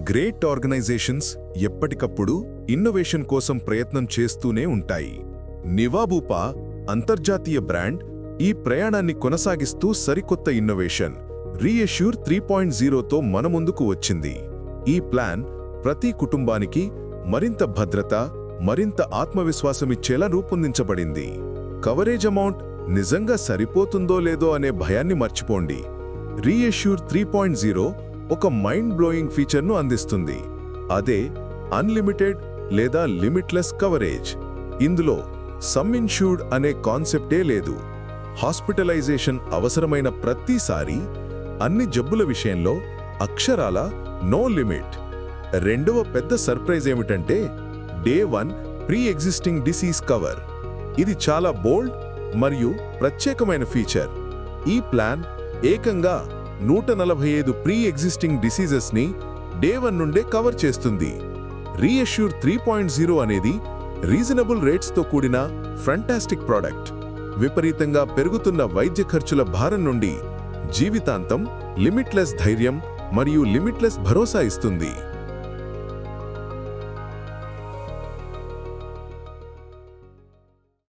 Great organisations ఎప్పటికప్పుడు innovation కోసం ప్రయత్నం చేస్తూనే ఉంటాయి. నివాబూపా అంతర్జాతీయ బ్రాండ్ ఈ ప్రయాణాన్ని కొనసాగిస్తూ సరికొత్త ఇన్నోవేషన్ రీఎష్యూర్ 3.0తో మన ముందుకు వచ్చింది. ఈ ప్లాన్ ప్రతి కుటుంబానికి మరింత భద్రత, మరింత ఆత్మవిశ్వాసమిచ్చేలా రూపొందించబడింది. కవరేజ్ అమౌంట్ నిజంగా సరిపోతుందో లేదో అనే భయాన్ని మర్చిపోండి. రీఎష్యూర్ 3.0 ఒక మైండ్ బ్లోయింగ్ ఫీచర్ను అందిస్తుంది. అదే అన్లిమిటెడ్ లేదా లిమిట్లెస్ కవరేజ్. ఇందులో సమ్ ఇన్ష్యూర్డ్ అనే కాన్సెప్టే లేదు. హాస్పిటలైజేషన్ అవసరమైన ప్రతిసారి అన్ని జబ్బుల విషయంలో అక్షరాల నో లిమిట్. రెండవ పెద్ద సర్ప్రైజ్ ఏమిటంటే day 1 pre existing disease cover. ఇది చాలా బోల్డ్ మరియు ప్రత్యేకమైన ఫీచర్. ఈ ప్లాన్ ఏకంగా 145 ప్రీ ఎగ్జిస్టింగ్ డిసీజెస్ని డే 1 నుండే కవర్ చేస్తుంది. రీఎష్యూర్ 3.0 అనేది రీజనబుల్ రేట్స్తో కూడిన ఫ్యాంటాస్టిక్ ప్రోడక్ట్. విపరీతంగా పెరుగుతున్న వైద్య ఖర్చుల భారం నుండి జీవితాంతం లిమిట్లెస్ ధైర్యం మరియు లిమిట్లెస్ భరోసా ఇస్తుంది.